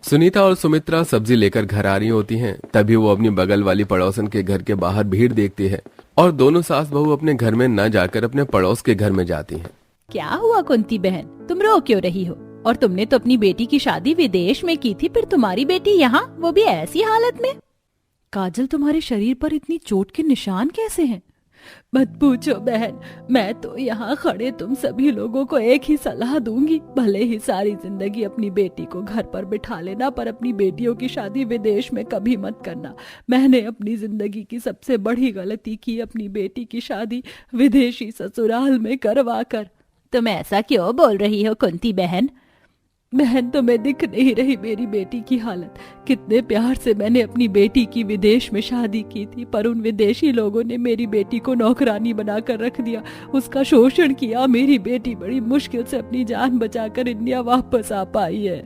सुनीता और सुमित्रा सब्जी लेकर घर आ रही होती हैं। तभी वो अपनी बगल वाली पड़ोसन के घर के बाहर भीड़ देखती है और दोनों सास बहू अपने घर में न जाकर अपने पड़ोस के घर में जाती हैं। क्या हुआ कुंती बहन, तुम रो क्यों रही हो? और तुमने तो अपनी बेटी की शादी विदेश में की थी, फिर तुम्हारी बेटी यहाँ, वो भी ऐसी हालत में। काजल, तुम्हारे शरीर पर इतनी चोट के निशान कैसे हैं? मत पूछो बहन, मैं तो यहाँ खड़े तुम सभी लोगों को एक ही सलाह दूंगी, भले ही सारी जिंदगी अपनी बेटी को घर पर बिठा लेना, पर अपनी बेटियों की शादी विदेश में कभी मत करना। मैंने अपनी जिंदगी की सबसे बड़ी गलती की, अपनी बेटी की शादी विदेशी ससुराल में करवा कर। तुम ऐसा क्यों बोल रही हो कुंती बहन? बहन, तुम्हें दिख नहीं रही मेरी बेटी की हालत? कितने प्यार से मैंने अपनी बेटी की विदेश में शादी की थी, पर उन विदेशी लोगों ने मेरी बेटी को नौकरानी बनाकर रख दिया, उसका शोषण किया। मेरी बेटी बड़ी मुश्किल से अपनी जान बचाकर इंडिया वापस आ पाई है।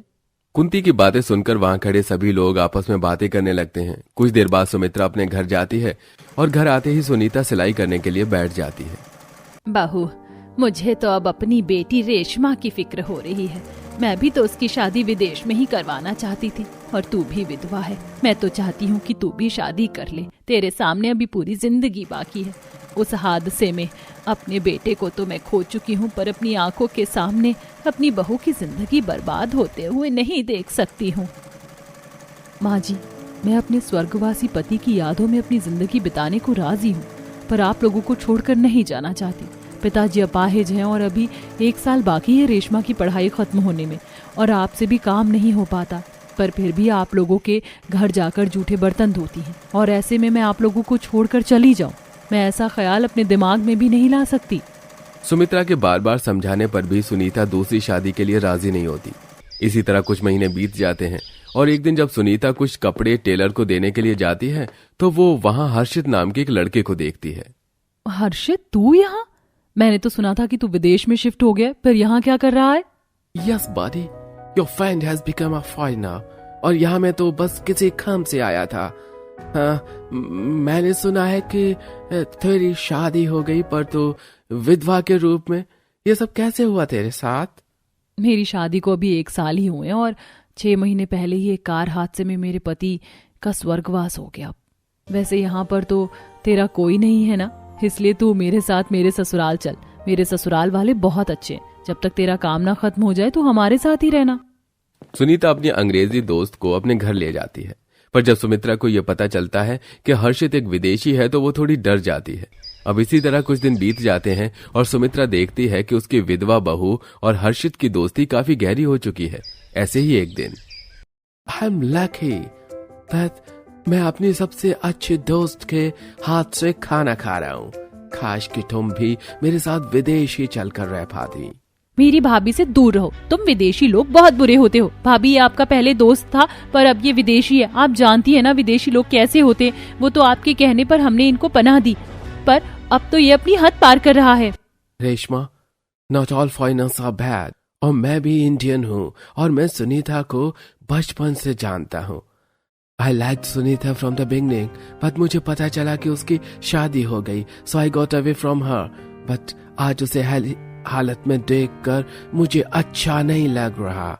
कुंती की बातें सुनकर वहां खड़े सभी लोग आपस में बातें करने लगते हैं। कुछ देर बाद सुमित्रा अपने घर जाती है और घर आते ही सुनीता सिलाई करने के लिए बैठ जाती है। बहू, मुझे तो अब अपनी बेटी रेशमा की फिक्र हो रही है। मैं भी तो उसकी शादी विदेश में ही करवाना चाहती थी, और तू भी विधवा है। मैं तो चाहती हूँ कि तू भी शादी कर ले। तेरे सामने अभी पूरी जिंदगी बाकी है। उस हादसे में अपने बेटे को तो मैं खो चुकी हूँ, पर अपनी आंखों के सामने अपनी बहू की जिंदगी बर्बाद होते हुए नहीं देख सकती हूँ। माँ जी, मैं अपने स्वर्गवासी पति की यादों में अपनी जिंदगी बिताने को राजी हूँ, पर आप लोगों को छोड़कर नहीं जाना चाहती। पिताजी अपाहिज हैं और अभी 1 साल बाकी है रेशमा की पढ़ाई खत्म होने में, और आपसे भी काम नहीं हो पाता। पर फिर भी आप लोगों के घर जाकर जूठे बर्तन धोती हैं, और ऐसे में मैं आप लोगों को छोड़कर चली जाऊं, मैं ऐसा ख्याल अपने दिमाग में भी नहीं ला सकती। सुमित्रा के बार बार समझाने पर भी सुनीता दूसरी शादी के लिए राजी नहीं होती। इसी तरह कुछ महीने बीत जाते हैं और एक दिन जब सुनीता कुछ कपड़े टेलर को देने के लिए जाती है तो वो वहाँ हर्षित नाम के एक लड़के को देखती है। हर्षित, तू यहाँ? मैंने तो सुना था कि तू विदेश में शिफ्ट हो गया, फिर यहाँ क्या कर रहा है? Yes, buddy. Your friend has become a foreigner. और यहाँ मैं तो बस किसी काम से आया था। हाँ, मैंने सुना है कि तेरी शादी हो गई, पर तू विधवा के रूप में। ये सब कैसे हुआ तेरे साथ? मेरी शादी को अभी 1 साल ही हुए, और 6 महीने पहले ही एक कार हादसे में मेरे पति का स्वर्गवास हो गया। वैसे यहाँ पर तो तेरा कोई नहीं है ना, इसलिए तू मेरे साथ मेरे ससुराल चल। मेरे ससुराल वाले बहुत अच्छे हैं। जब तक तेरा काम ना खत्म हो जाए तो हमारे साथ ही रहना। सुनीता अपनी अंग्रेजी दोस्त को अपने घर ले जाती है, पर जब सुमित्रा को यह पता चलता है कि हर्षित एक विदेशी है तो वो थोड़ी डर जाती है। अब इसी तरह कुछ दिन बीत जाते हैं और सुमित्रा देखती है कि उसकी विधवा बहू और हर्षित की दोस्ती काफी गहरी हो चुकी है। ऐसे ही एक दिन, आई एम लकी दैट मैं अपनी सबसे अच्छे दोस्त के हाथ से खाना खा रहा हूँ। काश कि तुम भी मेरे साथ विदेश ही चलकर रह पाती। मेरी भाभी से दूर रहो, तुम विदेशी लोग बहुत बुरे होते हो। भाभी ये आपका पहले दोस्त था, पर अब ये विदेशी है। आप जानती है ना विदेशी लोग कैसे होते हैं। वो तो आपके कहने पर हमने इनको पनाह दी, पर अब तो ये अपनी हद पार कर रहा है। Reshma, not all foreigners are bad. और मैं भी इंडियन हूँ और मैं सुनीता को बचपन से जानता हूँ। I liked Sunita from the beginning, but मुझे पता चला कि उसकी शादी हो गई, so I got away from her. But आज उसे हालत में देखकर मुझे अच्छा नहीं लग रहा।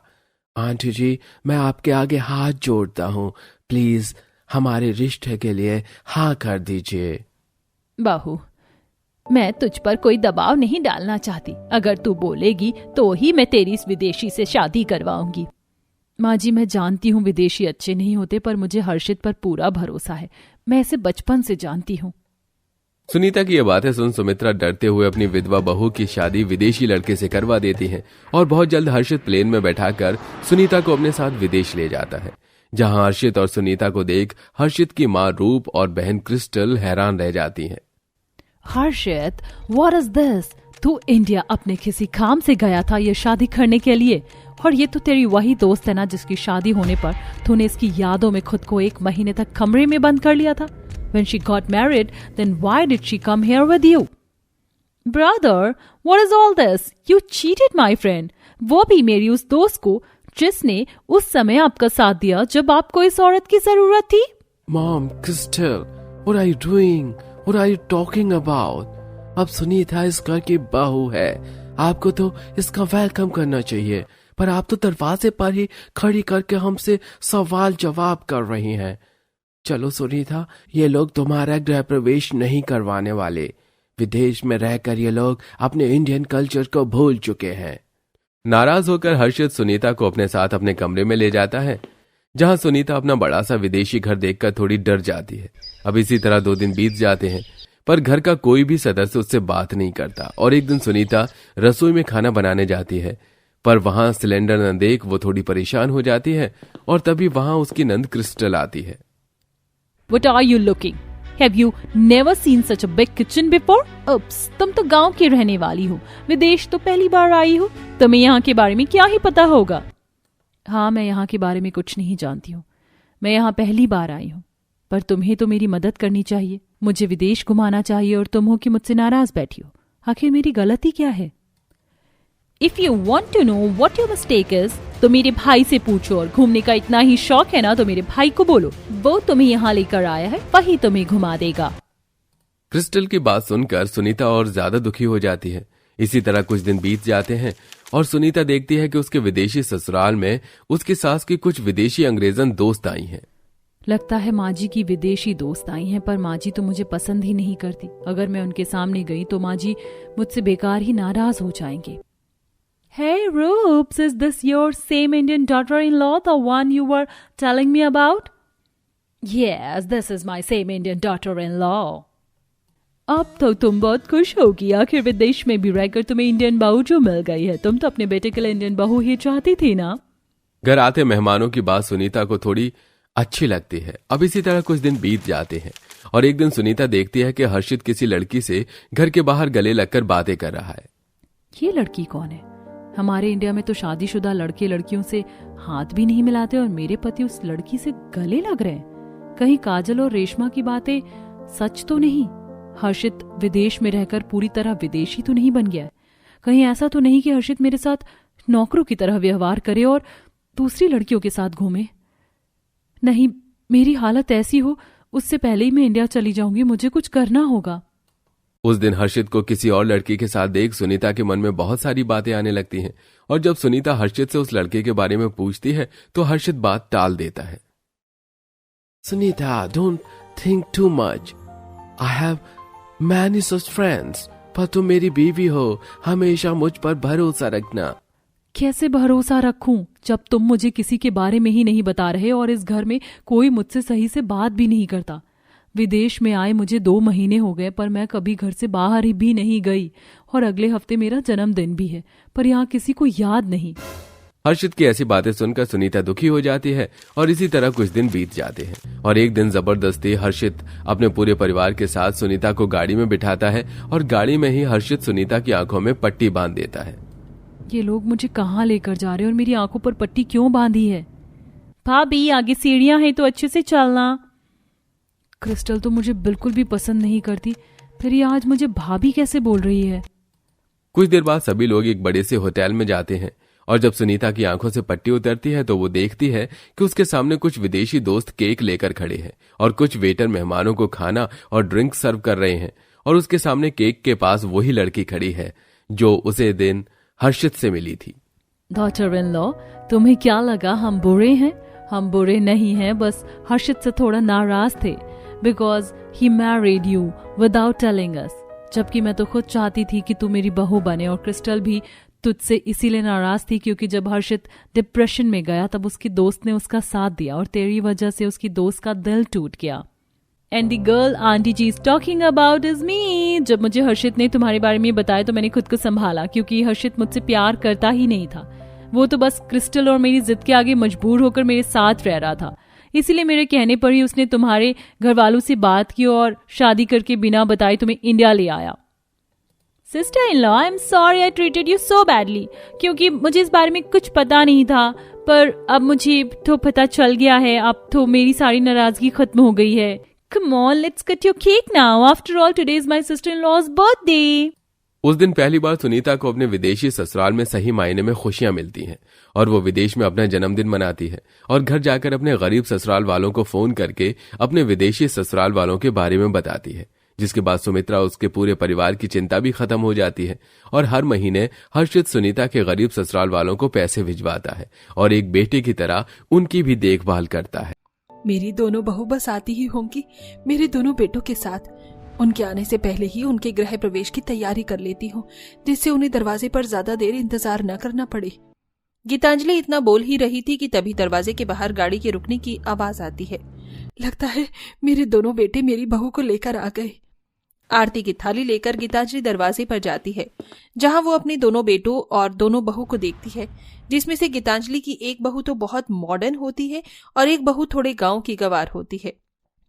आंटी जी, मैं आपके आगे हाथ जोड़ता हूँ, प्लीज हमारे रिश्ते के लिए हाँ कर दीजिए। बहू, मैं तुझ पर कोई दबाव नहीं डालना चाहती। अगर तू बोलेगी तो ही मैं तेरी इस विदेशी से शादी करवाऊंगी। माँ जी, मैं जानती हूँ विदेशी अच्छे नहीं होते, पर मुझे हर्षित पर पूरा भरोसा है। मैं इसे बचपन से जानती हूँ। सुनीता की ये बातें सुन सुमित्रा डरते हुए अपनी विधवा बहू की शादी विदेशी लड़के से करवा देती है और बहुत जल्द हर्षित प्लेन में बैठाकर सुनीता को अपने साथ विदेश ले जाता है, जहाँ हर्षित और सुनीता को देख हर्षित की माँ रूप और बहन क्रिस्टल हैरान रह जाती हैं। हर्षित, व्हाट इज दिस? तू इंडिया अपने किसी काम से गया था ये शादी करने के लिए, और ये तो तेरी वही दोस्त है ना जिसकी शादी होने पर तूने इसकी यादों में खुद को 1 महीने तक कमरे में बंद कर लिया था। When she got married, then why did she come here with you? Brother, what is all this? You cheated my friend. वो भी मेरी उस दोस्त को जिसने उस समय आपका साथ दिया जब आपको इस औरत की जरूरत थी। Mom, Crystal, what are you doing? What are you talking about? अब सुनीता इस घर की बहू है, आपको तो इसका वेलकम करना चाहिए। पर आप तो दरवाजे पर ही खड़ी करके हमसे सवाल जवाब कर रही हैं। चलो सुनीता, ये लोग तुम्हारा गृह प्रवेश नहीं करवाने वाले। विदेश में रहकर ये लोग अपने इंडियन कल्चर को भूल चुके हैं। नाराज होकर हर्षित सुनीता को अपने साथ अपने कमरे में ले जाता है, जहां सुनीता अपना बड़ा सा विदेशी घर देखकर थोड़ी डर जाती है। अब इसी तरह 2 दिन बीत जाते हैं, पर घर का कोई भी सदस्य उससे बात नहीं करता। और एक दिन सुनीता रसोई में खाना बनाने जाती है, पर वहां सिलेंडर न देख वो थोड़ी परेशान हो जाती है। और तभी वहां उसकी नंद क्रिस्टल आती है। What are you looking? Have you never seen such a big kitchen before? Oops, तुम तो गांव की रहने वाली हो, विदेश तो पहली बार आई हो, तुम्हें यहाँ के बारे में क्या ही पता होगा। हाँ, मैं यहाँ के बारे में कुछ नहीं जानती हूँ, मैं यहाँ पहली बार आई हूँ, पर तुम्हें तो मेरी मदद करनी चाहिए। मुझे विदेश घुमाना चाहिए और तुम हो कि मुझसे नाराज बैठी हो। आखिर मेरी गलती क्या है? If you want to know what your mistake is, तो मेरे भाई से पूछो, और घूमने का इतना ही शौक है ना तो मेरे भाई को बोलो, वो तुम्हें यहाँ लेकर आया है, वही तुम्हें घुमा देगा। क्रिस्टल की बात सुनकर सुनीता और ज्यादा दुखी हो जाती है। इसी तरह कुछ दिन बीत जाते हैं और सुनीता देखती है कि उसके विदेशी ससुराल में उसकी सास की कुछ विदेशी अंग्रेजन दोस्त आई हैं। लगता है माँ जी की विदेशी दोस्त आई हैं, पर माँ जी तो मुझे पसंद ही नहीं करती। अगर मैं उनके सामने गई तो माँ जी मुझसे बेकार ही नाराज हो जाएंगे। Hey Roops, is this your same Indian daughter-in-law, the one you were telling me about? Yes, this is my same Indian daughter-in-law. अब तो तुम बहुत खुश होगी, आखिर विदेश में भी रहकर तुम्हें इंडियन बहू जो मिल गई है। तुम तो अपने बेटे के लिए इंडियन बहू ही चाहती थी ना। घर आते मेहमानों की बात सुनीता को थोड़ी अच्छी लगती है। अब इसी तरह कुछ दिन बीत जाते हैं और एक दिन सुनीता देखती है कि हर्षित किसी लड़की से घर के बाहर गले लगकर बातें कर रहा है। ये लड़की कौन है? हमारे इंडिया में तो शादीशुदा लड़के लड़कियों से हाथ भी नहीं मिलाते और मेरे पति उस लड़की से गले लग रहे हैं। कहीं काजल और रेशमा की बातें सच तो नहीं? हर्षित विदेश में रहकर पूरी तरह विदेशी तो नहीं बन गया है? कहीं ऐसा तो नहीं कि हर्षित मेरे साथ नौकरों की तरह व्यवहार करे और दूसरी लड़कियों के साथ घूमे? नहीं, मेरी हालत ऐसी हो उससे पहले ही मैं इंडिया चली जाऊंगी। मुझे कुछ करना होगा। उस दिन हर्षित को किसी और लड़की के साथ देख सुनीता के मन में बहुत सारी बातें आने लगती हैं और जब सुनीता हर्षित से उस लड़के के बारे में पूछती है तो हर्षित बात टाल देता है। Sunita, don't think too much. I have many such friends, पर तुम मेरी बीवी हो, हमेशा मुझ पर भरोसा रखना। कैसे भरोसा रखूं जब तुम मुझे किसी के बारे में ही नहीं बता रहे और इस घर में कोई मुझसे सही से बात भी नहीं करता। विदेश में आए मुझे 2 महीने हो गए, पर मैं कभी घर से बाहर ही भी नहीं गई और अगले हफ्ते मेरा जन्मदिन भी है, पर यहाँ किसी को याद नहीं। हर्षित की ऐसी बातें सुनकर सुनीता दुखी हो जाती है और इसी तरह कुछ दिन बीत जाते हैं और एक दिन जबरदस्ती हर्षित अपने पूरे परिवार के साथ सुनीता को गाड़ी में बिठाता है और गाड़ी में ही हर्षित सुनीता की आंखों में पट्टी बांध देता है। ये लोग मुझे कहाँ लेकर जा रहे हैं और मेरी आंखों पर पट्टी क्यों बांधी है? भाभी, आगे सीढ़ियां हैं तो अच्छे से चलना। क्रिस्टल तो मुझे बिल्कुल भी पसंद नहीं करती, फिर ये आज मुझे भाभी कैसे बोल रही है? कुछ देर बाद सभी लोग एक बड़े से होटल में जाते हैं और जब सुनीता की आंखों से पट्टी उतरती है तो वो देखती है कि उसके सामने कुछ विदेशी दोस्त केक लेकर खड़े हैं और कुछ वेटर मेहमानों को खाना और ड्रिंक सर्व कर रहे हैं और उसके सामने केक के पास वही लड़की खड़ी है जो उसे दिन हर्षित से मिली थी। डॉटर इन लॉ, तुम्हें क्या लगा हम बुरे हैं? हम बुरे नहीं हैं, बस हर्षित से थोड़ा नाराज थे because he married you without telling us. जबकि मैं तो खुद चाहती थी कि तू मेरी बहू बने और क्रिस्टल भी तुझसे इसीलिए नाराज थी क्योंकि जब हर्षित डिप्रेशन में गया तब उसकी दोस्त ने उसका साथ दिया और तेरी वजह से उसकी दोस्त का दिल टूट गया। And the girl aunty ji is talking about is me. जब मुझे हर्षित ने तुम्हारे बारे में बताया तो मैंने खुद को संभाला क्योंकि हर्षित मुझसे प्यार करता ही नहीं था। वो तो बस क्रिस्टल और मेरी जिद के आगे मजबूर होकर मेरे साथ रह रहा था। इसीलिए मेरे कहने पर ही उसने तुम्हारे घर वालों से बात की और शादी करके बिना बताए तुम्हें इंडिया ले आया। Sister in law, I am sorry I treated you so badly, क्योंकि मुझे इस बारे में कुछ पता नहीं था, पर अब मुझे तो पता चल गया है। अब तो मेरी सारी नाराजगी खत्म हो गई है। Come on, let's cut your cake now. After all, today is my sister-in-law's birthday. उस दिन पहली बार सुनीता को अपने विदेशी ससुराल में सही मायने में खुशियां मिलती हैं और वो विदेश में अपना जन्मदिन मनाती है और घर जाकर अपने गरीब ससुराल वालों को फोन करके अपने विदेशी ससुराल वालों के बारे में बताती है। जिसके बाद सुमित्रा उसके पूरे परिवार की चिंता भी खत्म हो जाती है और हर महीने हर्षित सुनीता के गरीब ससुराल वालों को पैसे भिजवाता है और एक बेटे की तरह उनकी भी देखभाल करता है। मेरी दोनों बहू बस आती ही होंगी मेरे दोनों बेटों के साथ। उनके आने से पहले ही उनके गृह प्रवेश की तैयारी कर लेती हूँ, जिससे उन्हें दरवाजे पर ज्यादा देर इंतजार न करना पड़े। गीतांजलि इतना बोल ही रही थी कि तभी दरवाजे के बाहर गाड़ी के रुकने की आवाज आती है। लगता है मेरे दोनों बेटे मेरी बहू को लेकर आ गए। आरती की थाली लेकर गीतांजलि दरवाजे पर जाती है, जहां वो अपने दोनों बेटों और दोनों बहू को देखती है, जिसमें से गीतांजलि की एक बहू तो बहुत मॉडर्न होती है और एक बहू थोड़े गांव की गंवार होती है।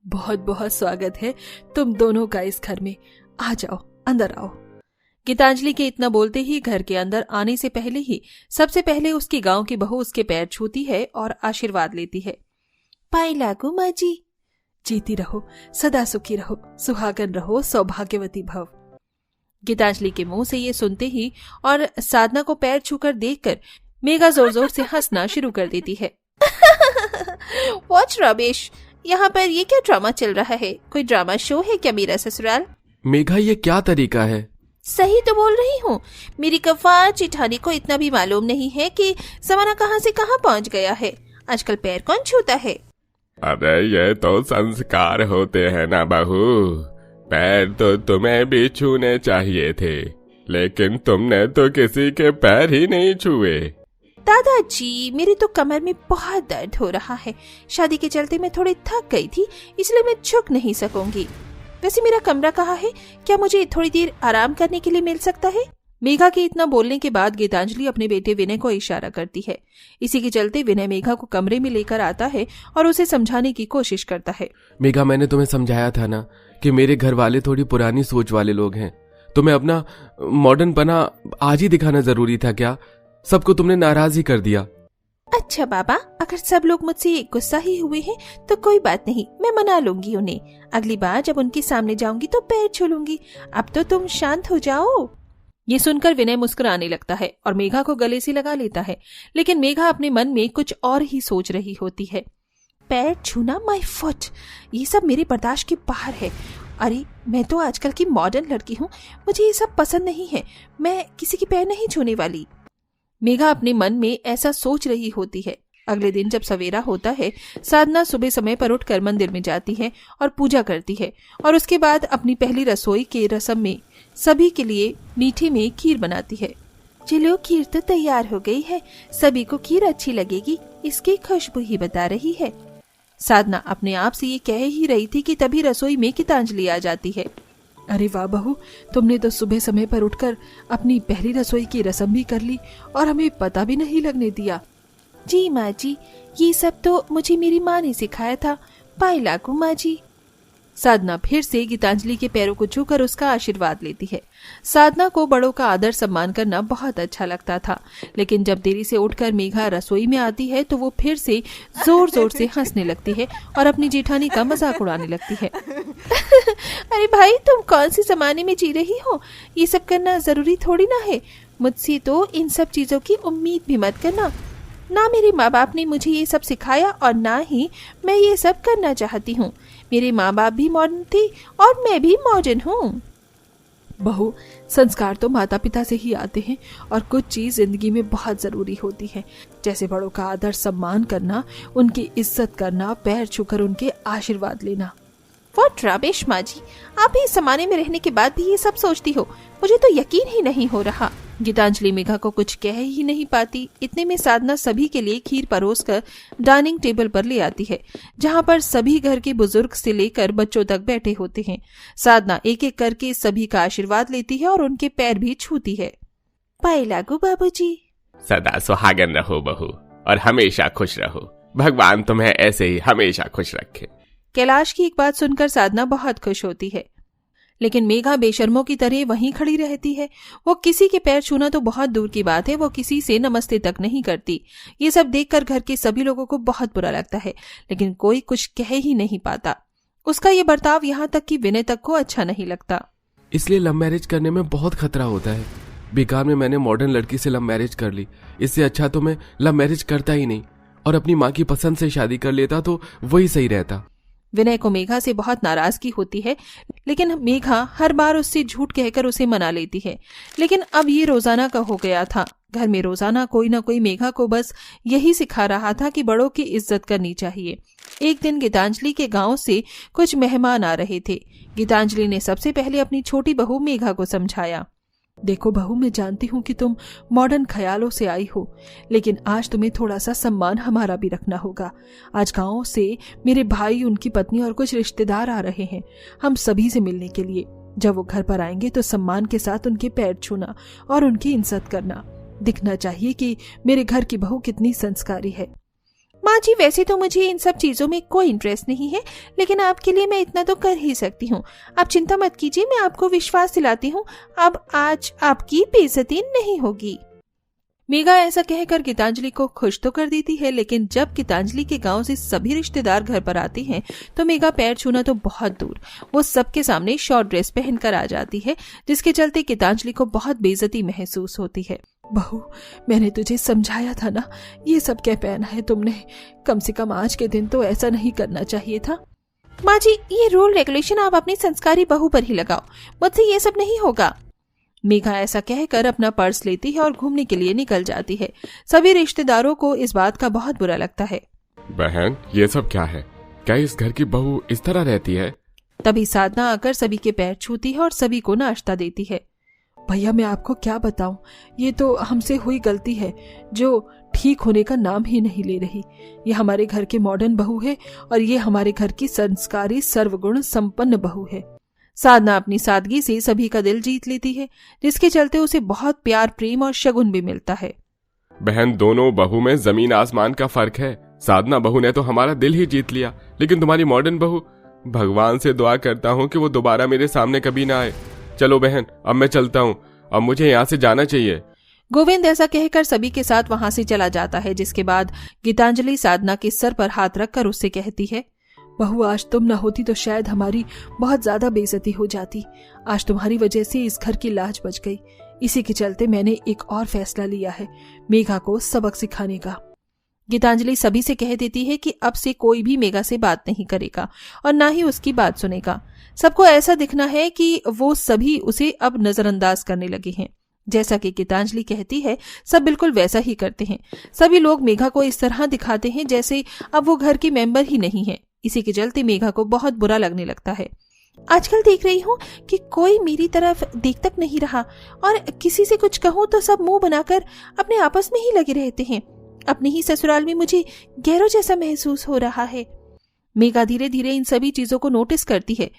बहुत बहुत स्वागत है तुम दोनों का इस घर में। आ जाओ, अंदर आओ। गीतांजलि के इतना बोलते ही घर के अंदर आने से पहले ही सबसे पहले उसकी गांव की बहू उसके पैर छूती है और आशीर्वाद लेती है। पाई लागू माँ जी। जीती रहो, सदा सुखी रहो, सुहागन रहो, सौभाग्यवती भव। गीतांजलि के मुंह से ये सुनते ही और साधना को पैर छूकर देखकर मेघा जोर जोर से हंसना शुरू कर देती है। वॉच रमेश, यहाँ पर ये क्या ड्रामा चल रहा है? कोई ड्रामा शो है क्या मेरा ससुराल? मेघा, ये क्या तरीका है? सही तो बोल रही हूँ। मेरी गंवार चिठानी को इतना भी मालूम नहीं है कि जमाना कहाँ से कहाँ पहुँच गया है। आजकल पैर कौन छूता है? अरे ये तो संस्कार होते हैं ना बहू। पैर तो तुम्हें भी छूने चाहिए थे, लेकिन तुमने तो किसी के पैर ही नहीं छुए। दादाजी, मेरी तो कमर में बहुत दर्द हो रहा है। शादी के चलते मैं थोड़ी थक गई थी, इसलिए मैं झुक नहीं सकूंगी। वैसे मेरा कमरा कहाँ है? क्या मुझे थोड़ी देर आराम करने के लिए मिल सकता है? मेघा के इतना बोलने के बाद गीतांजलि अपने बेटे विनय को इशारा करती है। इसी के चलते विनय मेघा को कमरे में लेकर आता है और उसे समझाने की कोशिश करता है। मेघा, मैंने तुम्हें समझाया था ना कि मेरे घर वाले थोड़ी पुरानी सोच वाले लोग हैं। तुम्हें अपना मॉडर्नपना आज ही दिखाना जरूरी था क्या? सबको तुमने नाराज ही कर दिया। अच्छा बाबा, अगर सब लोग मुझसे गुस्सा ही हुए हैं तो कोई बात नहीं, मैं मना लूंगी उन्हें। अगली बार जब उनके सामने जाऊंगी तो पैर छू लूंगी। अब तो तुम शांत हो जाओ। ये सुनकर विनय मुस्कुराने लगता है और मेघा को गले से लगा लेता है, लेकिन मेघा अपने मन में कुछ और ही सोच रही होती है। पैर छूना, माय फुट, ये सब मेरे बर्दाश्त के बाहर है। अरे मैं तो आजकल की मॉडर्न लड़की हूँ, मुझे ये सब पसंद नहीं है। मैं किसी के पैर नहीं छूने वाली। मेघा अपने मन में ऐसा सोच रही होती है। अगले दिन जब सवेरा होता है, साधना सुबह समय पर उठकर मंदिर में जाती है और पूजा करती है और उसके बाद अपनी पहली रसोई के रसम में सभी के लिए मीठे में खीर बनाती है। चलो, खीर तो तैयार हो गई है, सभी को खीर अच्छी लगेगी, इसकी खुशबू ही बता रही है। साधना अपने आप से ये कह ही रही थी कि तभी रसोई में गीतांजलि आ जाती है। अरे वाह बहू, तुमने तो सुबह समय पर उठकर अपनी पहली रसोई की रस्म भी कर ली और हमें पता भी नहीं लगने दिया। जी माँ जी, ये सब तो मुझे मेरी माँ ने सिखाया था। पाई लागू माँ जी। साधना फिर से गीतांजलि के पैरों को छूकर उसका आशीर्वाद लेती है। साधना को बड़ों का आदर सम्मान करना बहुत अच्छा लगता था, लेकिन जब देरी से उठकर मेघा रसोई में आती है तो वो फिर से जोर जोर से हंसने लगती है और अपनी जेठानी का मजाक उड़ाने लगती है। अरे भाई, तुम कौन से जमाने में जी रही हो? ये सब करना जरूरी थोड़ी ना है। मुझसे तो इन सब चीजों की उम्मीद भी मत करना। ना मेरे माँ बाप ने मुझे ये सब सिखाया और ना ही मैं ये सब करना चाहती हूँ। मेरे माँ बाप भी मॉडर्न थे और मैं भी मॉडर्न हूँ। बहू, संस्कार तो माता पिता से ही आते हैं और कुछ चीज जिंदगी में बहुत जरूरी होती है, जैसे बड़ों का आदर सम्मान करना, उनकी इज्जत करना, पैर छूकर उनके आशीर्वाद लेना। व्हाट रमेश माँ जी, आप भी इस जमाने में रहने के बाद भी ये सब सोचती हो? मुझे तो यकीन ही नहीं हो रहा। गीतांजलि मेघा को कुछ कह ही नहीं पाती। इतने में साधना सभी के लिए खीर परोसकर डाइनिंग टेबल पर ले आती है, जहाँ पर सभी घर के बुजुर्ग से लेकर बच्चों तक बैठे होते हैं। साधना एक एक करके सभी का आशीर्वाद लेती है और उनके पैर भी छूती है। पाई लागू बाबूजी। सदा सुहागन रहो बहू और हमेशा खुश रहो। भगवान तुम्हें ऐसे ही हमेशा खुश रखे। कैलाश की एक बात सुनकर साधना बहुत खुश होती है, लेकिन मेघा बेशर्मों की तरह वहीं खड़ी रहती है। वो किसी के पैर छूना तो बहुत दूर की बात है, वो किसी से नमस्ते तक नहीं करती। ये सब देखकर घर के सभी लोगों को बहुत बुरा लगता है, लेकिन कोई कुछ कह ही नहीं पाता। उसका ये बर्ताव यहाँ तक कि विनय तक को अच्छा नहीं लगता। इसलिए लव मैरिज करने में बहुत खतरा होता है। बेकार में मैंने मॉडर्न लड़की से लव मैरिज कर ली। इससे अच्छा तो मैं लव मैरिज करता ही नहीं और अपनी माँ की पसंद से शादी कर लेता तो वही सही रहता। विनय को मेघा से बहुत नाराजगी होती है, लेकिन मेघा हर बार उससे झूठ कहकर उसे मना लेती है। लेकिन अब ये रोजाना का हो गया था। घर में रोजाना कोई ना कोई मेघा को बस यही सिखा रहा था कि बड़ों की इज्जत करनी चाहिए। एक दिन गीतांजलि के गांव से कुछ मेहमान आ रहे थे। गीतांजलि ने सबसे पहले अपनी छोटी बहू मेघा को समझाया। देखो बहू, मैं जानती हूँ कि तुम मॉडर्न ख्यालों से आई हो, लेकिन आज तुम्हें थोड़ा सा सम्मान हमारा भी रखना होगा। आज गांव से मेरे भाई, उनकी पत्नी और कुछ रिश्तेदार आ रहे हैं हम सभी से मिलने के लिए। जब वो घर पर आएंगे तो सम्मान के साथ उनके पैर छूना और उनकी इज्जत करना। दिखना चाहिए कि मेरे घर की बहू कितनी संस्कारी है। माँ जी, वैसे तो मुझे इन सब चीजों में कोई इंटरेस्ट नहीं है, लेकिन आपके लिए मैं इतना तो कर ही सकती हूँ। आप चिंता मत कीजिए, मैं आपको विश्वास दिलाती हूँ, अब आज आपकी बेइज्जती नहीं होगी। मेघा ऐसा कहकर गीतांजलि को खुश तो कर देती है, लेकिन जब गीतांजलि के गांव से सभी रिश्तेदार घर पर आते हैं तो मेघा पैर छूना तो बहुत दूर, वो सबके सामने शॉर्ट ड्रेस पहनकर आ जाती है, जिसके चलते गीतांजलि को बहुत बेइज्जती महसूस होती है। बहू, मैंने तुझे समझाया था ना, ये सब क्या पहना है तुमने? कम से कम आज के दिन तो ऐसा नहीं करना चाहिए था। माँ जी, ये रूल रेगुलेशन आप अपनी संस्कारी बहू पर ही लगाओ, मुझसे ये सब नहीं होगा। मेघा ऐसा कहकर अपना पर्स लेती है और घूमने के लिए निकल जाती है। सभी रिश्तेदारों को इस बात का बहुत बुरा लगता है। बहन, ये सब क्या है? क्या इस घर की बहू इस तरह रहती है? तभी साधना आकर सभी के पैर छूती है और सभी को नाश्ता देती है। भैया, मैं आपको क्या बताऊं, ये तो हमसे हुई गलती है जो ठीक होने का नाम ही नहीं ले रही। ये हमारे घर की मॉडर्न बहू है और ये हमारे घर की संस्कारी सर्वगुण संपन्न बहू है। साधना अपनी सादगी से सभी का दिल जीत लेती है, जिसके चलते उसे बहुत प्यार, प्रेम और शगुन भी मिलता है। बहन, दोनों बहू में जमीन आसमान का फर्क है। साधना बहू ने तो हमारा दिल ही जीत लिया, लेकिन तुम्हारी मॉडर्न बहू, भगवान से दुआ करता हूँ कि वो दोबारा मेरे सामने कभी ना आए। चलो बहन, अब मैं चलता हूँ, अब मुझे यहाँ से जाना चाहिए। गोविंद ऐसा कहकर सभी के साथ वहां से चला जाता है, जिसके बाद गीतांजलि साधना के सर पर हाथ रखकर उससे कहती है, बहू, आज तुम न होती तो शायद हमारी बहुत ज्यादा बेइज्जती हो जाती। आज तुम्हारी वजह से इस घर की लाज बच गई। इसी के चलते मैंने एक और फैसला लिया है, मेघा को सबक सिखाने का। गीतांजलि सभी से कह देती है कि अब से कोई भी मेघा से बात नहीं करेगा और ना ही उसकी बात सुनेगा। सबको ऐसा दिखना है कि वो सभी उसे अब नजरअंदाज करने लगे हैं। जैसा कि गीतांजलि कहती है, सब बिल्कुल वैसा ही करते हैं। सभी लोग मेघा को इस तरह दिखाते हैं जैसे अब वो घर की मेंबर ही नहीं है। इसी के चलते मेघा को बहुत बुरा लगने लगता है। आजकल देख रही हूँ कि कोई मेरी तरफ देख तक नहीं रहा और किसी से कुछ कहूँ तो सब मुंह बनाकर अपने आपस में ही लगे रहते हैं। अपने ही ससुराल में मुझे गैरों जैसा महसूस हो रहा है। मेघा धीरे धीरे इन सभी चीजों को नोटिस करती है।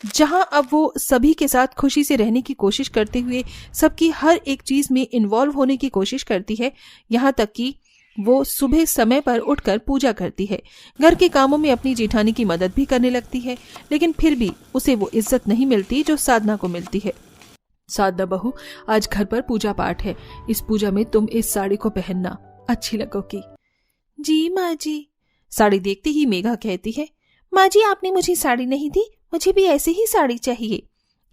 जहां अब वो सभी के साथ खुशी से रहने की कोशिश करते हुए सबकी हर एक चीज में इन्वॉल्व होने की कोशिश करती है, यहाँ तक कि वो सुबह समय पर उठकर पूजा करती है, घर के कामों में अपनी जेठानी की मदद भी करने लगती है, लेकिन फिर भी उसे वो इज्जत नहीं मिलती जो साधना को मिलती है। साधना बहू, आज घर पर पूजा पाठ है, इस पूजा में तुम इस साड़ी को पहनना, अच्छी लगोगी। जी माँ जी। साड़ी देखते ही मेघा कहती है, माँ जी, आपने मुझे साड़ी नहीं दी, मुझे भी ऐसी ही साड़ी चाहिए।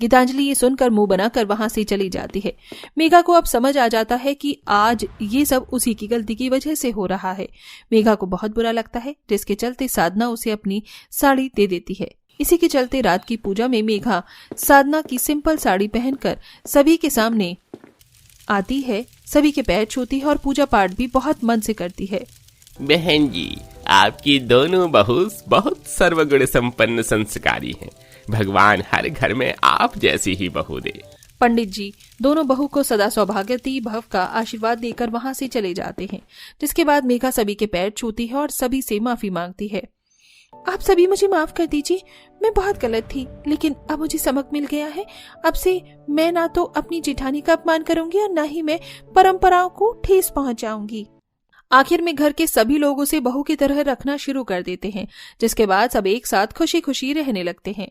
गीतांजलि ये सुनकर मुंह बनाकर वहां से चली जाती है। मेघा को अब समझ आ जाता है कि आज ये सब उसी की गलती की वजह से हो रहा है। मेघा को बहुत बुरा लगता है, जिसके चलते साधना उसे अपनी साड़ी दे देती है। इसी के चलते रात की पूजा में मेघा साधना की सिंपल साड़ी पहनकर सभी के सामने आती है, सभी के पैर छूती है और पूजा पाठ भी बहुत मन से करती है। बहन जी, आपकी दोनों बहू बहुत सर्वगुण संपन्न संस्कारी हैं। भगवान हर घर में आप जैसी ही बहू दे। पंडित जी दोनों बहू को सदा सौभाग्यवती भव का आशीर्वाद देकर वहां से चले जाते हैं, जिसके बाद मेघा सभी के पैर छूती है और सभी से माफी मांगती है। आप सभी मुझे माफ कर दीजिए, मैं बहुत गलत थी, लेकिन अब मुझे सबक मिल गया है। अब से मैं ना तो अपनी जेठानी का अपमान करूंगी और ना ही मैं परंपराओं को ठेस पहुंचाऊंगी। आखिर में घर के सभी लोग उसे बहू की तरह रखना शुरू कर देते हैं, जिसके बाद सब एक साथ खुशी खुशी रहने लगते हैं।